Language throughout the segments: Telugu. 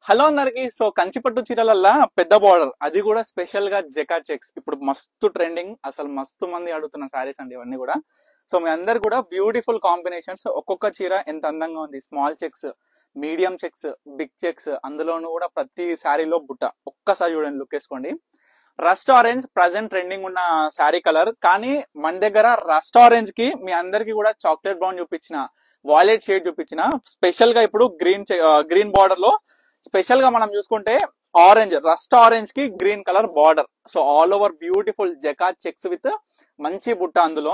హలో అందరికి. సో కంచిపట్టు చీరలల్లా పెద్ద బార్డర్, అది కూడా స్పెషల్ గా జెకార్డ్ చెక్స్ ఇప్పుడు మస్తు ట్రెండింగ్. అసలు మస్తు మంది అడుగుతున్న సారీస్ అండి ఇవన్నీ కూడా. సో మీ అందరు కూడా బ్యూటిఫుల్ కాంబినేషన్స్. ఒక్కొక్క చీర ఎంత అందంగా ఉంది. Small checks, medium checks, big checks, అందులోనూ కూడా ప్రతి శారీలో బుట్ట. ఒక్కసారి చూడండి, లుక్ వేసుకోండి. రస్ట్ ఆరెంజ్ ప్రజెంట్ ట్రెండింగ్ ఉన్న శారీ కలర్, కానీ మన దగ్గర రస్ట్ ఆరెంజ్ కి మీ అందరికి కూడా చాక్లెట్ బ్రౌన్ చూపించిన, వాయిలెట్ షేడ్ చూపించిన, స్పెషల్ గా ఇప్పుడు గ్రీన్ బార్డర్ లో స్పెషల్ గా మనం చూసుకుంటే ఆరెంజ్, రస్ట్ ఆరెంజ్ కి green colour border. So all over beautiful jacquard checks with మంచి బుట్ట. అందులో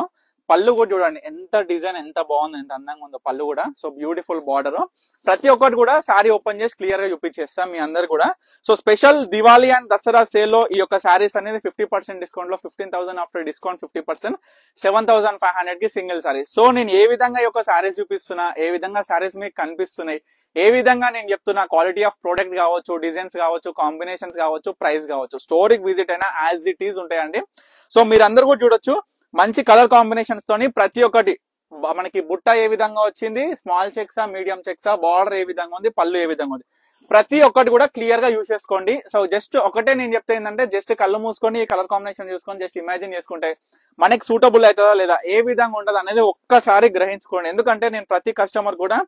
పళ్ళు కూడా చూడండి ఎంత డిజైన్, ఎంత బాగుంది, ఎంత అందంగా ఉందో పళ్ళు కూడా. So beautiful border. ప్రతి ఒక్కటి కూడా శారీ ఓపెన్ చేసి క్లియర్ గా చూపించేస్తాం మీ అందరు కూడా. So special Diwali and Dasara sale లో ఈ యొక్క శారీస్ అనేది 50% డిస్కౌంట్ లో 15,000 ఆఫ్టర్ డిస్కౌంట్ 50% 7,500 కి సింగిల్ శారీ. సో నేను ఏ విధంగా ఈ యొక్క శారీస్ చూపిస్తున్నా, ఏ విధంగా శారీస్ మీకు కనిపిస్తున్నాయి, ఏ విధంగా నేను చెప్తున్నా, క్వాలిటీ ఆఫ్ ప్రోడక్ట్ కావచ్చు, డిజైన్స్ కావచ్చు, కాంబినేషన్స్ కావచ్చు, ప్రైస్ కావచ్చు, స్టోరీకి విజిట్ అయినా యాజ్ ఇట్ ఈజ్ ఉంటాయండి. సో మీరు అందరు కూడా చూడొచ్చు, మంచి కలర్ కాంబినేషన్స్ తోని ప్రతి ఒక్కటి మనకి బుట్ట ఏ విధంగా వచ్చింది, స్మాల్ చెక్సా, మీడియం చెక్సా, బార్డర్ ఏ విధంగా ఉంది, పళ్ళు ఏ విధంగా ఉంది, ప్రతి ఒక్కటి కూడా క్లియర్ గా యూజ్ చేసుకోండి. సో జస్ట్ ఒకటే నేను చెప్తే ఏంటంటే, జస్ట్ కళ్ళు మూసుకొని ఈ కలర్ కాంబినేషన్ చూసుకొని జస్ట్ ఇమాజిన్ చేసుకుంటే మనకి సూటబుల్ అవుతుందా లేదా, ఏ విధంగా ఉండదు అనేది ఒక్కసారి గ్రహించుకోండి. ఎందుకంటే నేను ప్రతి కస్టమర్ కూడా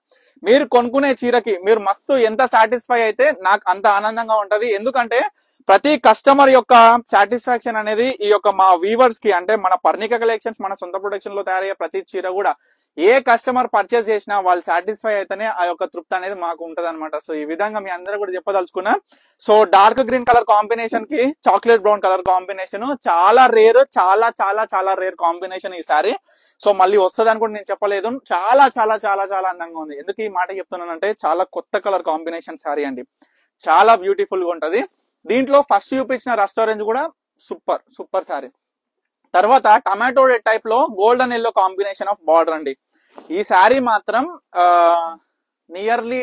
మీరు కొనుక్కునే చీరకి మీరు మస్తు ఎంత సాటిస్ఫై అయితే నాకు అంత ఆనందంగా ఉంటది. ఎందుకంటే ప్రతి కస్టమర్ యొక్క సాటిస్ఫాక్షన్ అనేది ఈ యొక్క మా వీవర్స్ కి, అంటే మన పర్ణిక కలెక్షన్స్ మన సొంత ప్రొడక్షన్ లో తయారయ్యే ప్రతి చీర కూడా ఏ కస్టమర్ పర్చేస్ చేసినా వాళ్ళు సాటిస్ఫై అయితేనే ఆ యొక్క తృప్తి అనేది మాకు ఉంటది అనమాట. సో ఈ విధంగా మీ అందరూ కూడా చెప్పదలుచుకున్నా. So dark green colour combination కి చాక్లెట్ బ్రౌన్ కలర్ కాంబినేషన్ చాలా రేర్, చాలా చాలా చాలా రేర్ కాంబినేషన్ ఈ సారీ. సో మళ్ళీ వస్తుంది అని కూడా నేను చెప్పలేదు. చాలా చాలా చాలా చాలా అందంగా ఉంది. ఎందుకు ఈ మాట చెప్తున్నానంటే, చాలా కొత్త కలర్ కాంబినేషన్ సారీ అండి, చాలా బ్యూటిఫుల్ గా ఉంటది. దీంట్లో ఫస్ట్ చూపించిన రస్ట్ ఆరెంజ్ కూడా సూపర్ సూపర్ సారీ. తర్వాత టమాటో రెడ్ టైప్ లో golden yellow combination of border అండి. ఈ శారీ మాత్రం నియర్లీ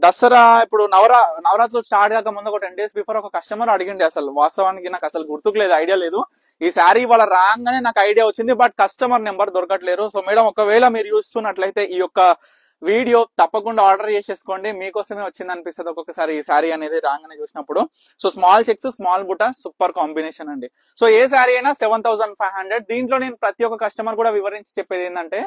దసరా ఇప్పుడు నవరాత్రులు స్టార్ట్ కాక ముందు ఒక 10 days బిఫోర్ ఒక కస్టమర్ అడిగిండి. అసలు వాస్తవానికి నాకు అసలు గుర్తుకు లేదు, ఐడియా లేదు. ఈ శారీ వాళ్ళ రాగానే నాకు ఐడియా వచ్చింది, బట్ కస్టమర్ నెంబర్ దొరకట్లేరు. సో మేడం, ఒకవేళ మీరు చూస్తున్నట్లయితే ఈ యొక్క వీడియో తప్పకుండా ఆర్డర్ చేసేసుకోండి, మీకోసమే వచ్చింది అనిపిస్తుంది ఒక్కొక్కసారి ఈ శారీ అనేది రాగానే చూసినప్పుడు. సో స్మాల్ చెక్స్, స్మాల్ బుట్ట, సూపర్ కాంబినేషన్ అండి. సో ఏ శారీ అయినా 7,500. దీంట్లో నేను ప్రతి ఒక్క కస్టమర్ కూడా వివరించి చెప్పేది ఏంటంటే,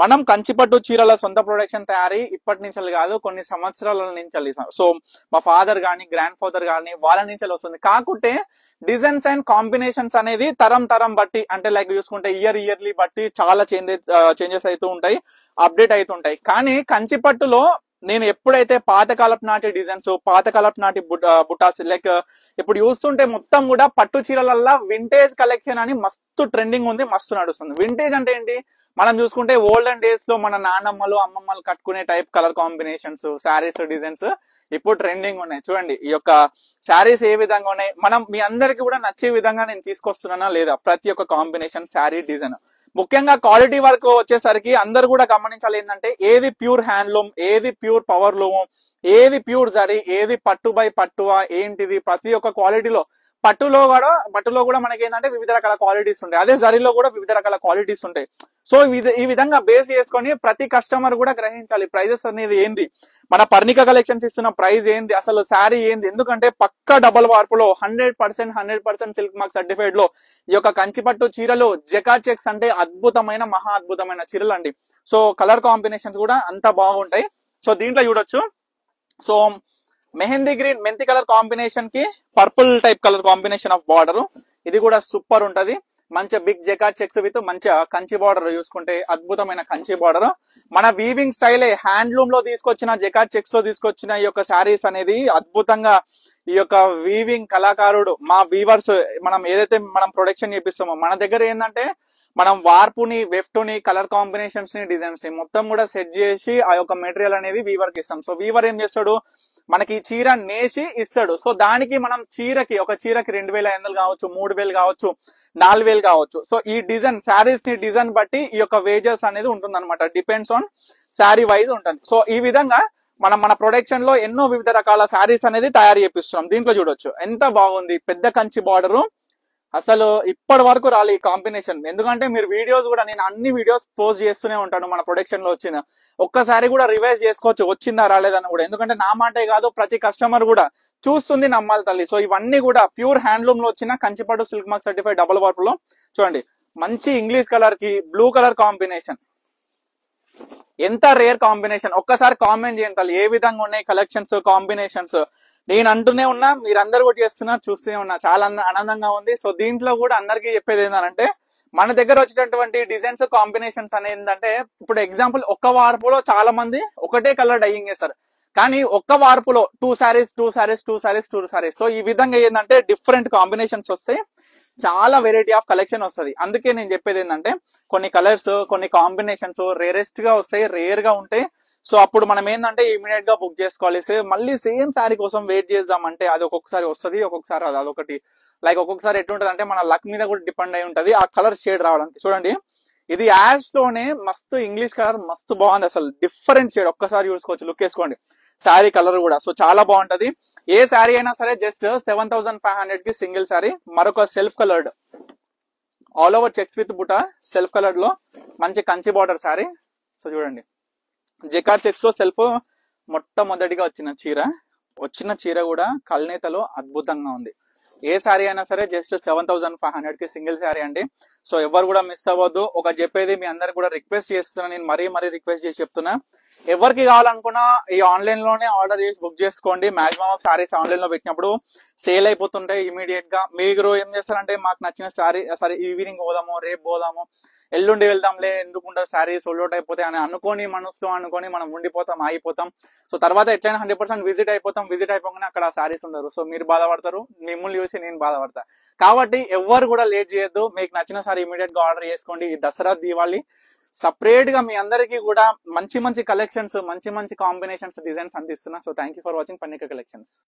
మనం కంచిపట్టు చీరల సొంత ప్రొడక్షన్ తయారీ ఇప్పటి నుంచి కాదు, కొన్ని సంవత్సరాల నుంచి. సో మా ఫాదర్ గానీ, గ్రాండ్ ఫాదర్ గానీ వాళ్ళ నుంచి వస్తుంది. కాకుంటే డిజైన్స్ అండ్ కాంబినేషన్స్ అనేది తరం బట్టి, అంటే లైక్ చూసుకుంటే ఇయర్లీ బట్టి చాలా చేంజెస్ అవుతూ ఉంటాయి, అప్డేట్ అవుతుంటాయి. కానీ కంచిపట్టులో నేను ఎప్పుడైతే పాతకాలపు నాటి డిజైన్స్, పాతకాలపు నాటి బుటాస్, లైక్ ఇప్పుడు చూస్తుంటే మొత్తం కూడా పట్టు చీరలల్లా వింటేజ్ కలెక్షన్ అని మస్తు ట్రెండింగ్ ఉంది, మస్తు నడుస్తుంది. వింటేజ్ అంటే ఏంటి, మనం చూసుకుంటే ఓల్డెన్ డేస్ లో మన నాన్నమ్మలు, అమ్మమ్మలు కట్టుకునే type colour combinations, saris, designs ఇప్పుడు ట్రెండింగ్ ఉన్నాయి. చూడండి ఈ యొక్క శారీస్ ఏ విధంగా ఉన్నాయి, మనం మీ అందరికి కూడా నచ్చే విధంగా నేను తీసుకొస్తున్నానా లేదా, ప్రతి ఒక్క కాంబినేషన్, శారీ, డిజైన్. ముఖ్యంగా క్వాలిటీ వర్క్ వచ్చేసరికి అందరు కూడా గమనించాలి ఏంటంటే, ఏది ప్యూర్ హ్యాండ్లూమ్, ఏది ప్యూర్ పవర్ లూమ్, ఏది ప్యూర్ జరీ, ఏది పట్టు బై పట్టువా ఏంటిది, ప్రతి ఒక్క క్వాలిటీలో పట్టులో కూడా మనకి ఏంటంటే వివిధ రకాల క్వాలిటీస్ ఉంటాయి, అదే జరీలో కూడా వివిధ రకాల క్వాలిటీస్ ఉంటాయి. సో ఈ విధంగా బేస్ చేసుకొని ప్రతి కస్టమర్ కూడా గ్రహించాలి ప్రైజెస్ అనేది ఏంది, మన పర్ణిక కలెక్షన్స్ ఇస్తున్న ప్రైస్ ఏంది, అసలు శారీ ఏంది. ఎందుకంటే పక్క డబల్ వార్పులో 100% సిల్క్ మార్క్ సర్టిఫైడ్ లో ఈ యొక్క కంచిపట్టు చీరలు జెకార్డ్ చెక్స్ అంటే అద్భుతమైన, మహా అద్భుతమైన చీరలు అండి. సో కలర్ కాంబినేషన్స్ కూడా అంత బాగుంటాయి. సో దీంట్లో చూడొచ్చు, సో మెహందీ గ్రీన్ మెంతి కలర్ కాంబినేషన్ కి purple type colour combination of border, ఇది కూడా సూపర్ ఉంటది. మంచి బిగ్ జెకార్డ్ చెక్స్ విత్ మంచి కంచి బార్డర్ చూసుకుంటే అద్భుతమైన కంచి బార్డర్. మన వీవింగ్ స్టైలే హ్యాండ్లూమ్ లో తీసుకొచ్చిన, జెకార్డ్ చెక్స్ లో తీసుకొచ్చిన ఈ యొక్క శారీస్ అనేది అద్భుతంగా ఈ యొక్క వీవింగ్ కళాకారుడు, మా వీవర్స్, మనం ఏదైతే మనం ప్రొడక్షన్ చేపిస్తామో మన దగ్గర ఏంటంటే, మనం వార్పుని, వెఫ్టుని, కలర్ కాంబినేషన్స్ ని, డిజైన్స్ ని మొత్తం కూడా సెట్ చేసి ఆ యొక్క మెటీరియల్ అనేది వీవర్ కి ఇస్తాం. సో వీవర్ ఏం చేస్తాడు, మనకి చీర నేసి ఇస్తాడు. సో దానికి మనం ఒక చీరకి 2,500 కావచ్చు, 3,000 కావచ్చు, 4,000 కావచ్చు. సో ఈ డిజైన్, శారీస్ ని డిజైన్ బట్టి ఈ యొక్క వేజెస్ అనేది ఉంటుంది అనమాట, డిపెండ్స్ ఆన్ శారీ వైజ్ ఉంటుంది. సో ఈ విధంగా మన ప్రొడక్షన్ లో ఎన్నో వివిధ రకాల శారీస్ అనేది తయారు చేపిస్తున్నాం. దీంట్లో చూడొచ్చు ఎంత బాగుంది, పెద్ద కంచి బార్డర్, అసలు ఇప్పటి వరకు రాలి ఈ కాంబినేషన్. ఎందుకంటే మీరు వీడియోస్ కూడా, నేను అన్ని వీడియోస్ పోస్ట్ చేస్తూనే ఉంటాను మన ప్రొడక్షన్ లో వచ్చిన, ఒక్కసారి కూడా రివైజ్ చేసుకోవచ్చు వచ్చిందా రాలేదని కూడా. ఎందుకంటే నా మాటే కాదు, ప్రతి కస్టమర్ కూడా చూస్తుంది, నమ్మాలి తల్లి. సో ఇవన్నీ కూడా ప్యూర్ హ్యాండ్లూమ్ లో వచ్చిన కంచిపట్టు silk mark certified double warp లో చూడండి, మంచి ఇంగ్లీష్ కలర్ కి బ్లూ కలర్ కాంబినేషన్, ఎంత రేర్ కాంబినేషన్. ఒక్కసారి కామెంట్ చేయండి తల్లి, ఏ విధంగా ఉన్నాయి కలెక్షన్స్ కాంబినేషన్స్. నేను అంటూనే ఉన్నా, మీరందరూ కూడా చేస్తున్నారు, చూస్తూనే ఉన్నా, చాలా ఆనందంగా ఉంది. సో దీంట్లో కూడా అందరికీ చెప్పేది ఏంటంటే, మన దగ్గర వచ్చేటటువంటి డిజైన్స్ కాంబినేషన్స్ అనేది ఏంటంటే, ఇప్పుడు ఎగ్జాంపుల్ ఒక్క వార్పులో చాలా మంది ఒకటే కలర్ డైయింగ్ చేస్తారు, కానీ ఒక్క వార్పులో 2 sarees 2 sarees 2 sarees 2 sarees. So ఈ విధంగా ఏంటంటే డిఫరెంట్ కాంబినేషన్స్ వస్తాయి, చాలా వెరైటీ ఆఫ్ కలెక్షన్ వస్తుంది. అందుకే నేను చెప్పేది ఏంటంటే, కొన్ని కలర్స్ కొన్ని కాంబినేషన్స్ రేరెస్ట్ గా వస్తాయి, రేర్ గా ఉంటాయి. సో అప్పుడు మనం ఏంటంటే ఇమీడియట్ గా బుక్ చేసుకోవాలి. మళ్ళీ సేమ్ శారీ కోసం వెయిట్ చేద్దామంటే అది ఒక్కొక్కసారి వస్తుంది, ఒక్కొక్కసారి అదొకటి. లైక్ ఒక్కొక్కసారి ఎట్లుంటది అంటే మన లక్ మీద కూడా డిపెండ్ అయి ఉంటది ఆ కలర్ షేడ్ రావడానికి. చూడండి, ఇది యాష్ లోనే మస్తు ఇంగ్లీష్ కలర్, మస్తు బాగుంది అసలు, డిఫరెంట్ షేడ్. ఒక్కసారి చూసుకోవచ్చు, లుక్ వేసుకోండి శారీ కలర్ కూడా. సో చాలా బాగుంటది. ఏ శారీ అయినా సరే జస్ట్ 7,500 కి సింగిల్ శారీ. మరొక self coloured all over checks with buta self coloured లో మంచి కంచి బార్డర్ శారీ. సో చూడండి, జెకార్డ్ చెక్స్ లో సెల్ఫ్ మొట్టమొదటిగా వచ్చిన చీర కూడా కల్నేతలో అద్భుతంగా ఉంది. ఏ శారీ అయినా సరే జస్ట్ 7,500 కి సింగిల్ శారీ అండి. సో ఎవరు కూడా మిస్ అవ్వద్దు. ఒక చెప్పేది మీ అందరికి కూడా రిక్వెస్ట్ చేస్తున్నా, నేను మరీ రిక్వెస్ట్ చేసి చెప్తున్నా, ఎవరికి కావాలనుకున్నా ఈ ఆన్లైన్ లోనే ఆర్డర్ చేసి బుక్ చేసుకోండి. మాక్సిమం ఆఫ్ శారీస్ ఆన్లైన్ లో పెట్టినప్పుడు సేల్ అయిపోతుంటాయి ఇమీడియట్ గా. మీరు ఏం చేస్తారంటే, మాకు నచ్చిన శారీ సరే ఈవినింగ్ పోదాము, రేపు పోదాము, ఎల్లుండి వెళ్దాంలే, ఎందుకుంటారు శారీ సోల్డ్ అవుట్ అయిపోతాయి అని మనసులో అనుకొని మనం ఉండిపోతాం, ఆగిపోతాం. సో తర్వాత ఎట్లయినా 100% విజిట్ అయిపోగానే అక్కడ శారీస్ ఉండరు. సో మీరు బాధపడతారు, మిమ్మల్ని చూసి నేను బాధపడతా. కాబట్టి ఎవరు కూడా లేట్ చేయొద్దు, మీకు నచ్చిన సారీ ఇమీడియట్ గా ఆర్డర్ చేసుకోండి. ఈ దసరా దీవాళి సపరేట్ గా మీ అందరికీ కూడా మంచి కలెక్షన్స్, మంచి కాంబినేషన్స్, డిజైన్స్ అందిస్తున్నా. So thank you for watching Pannika collections.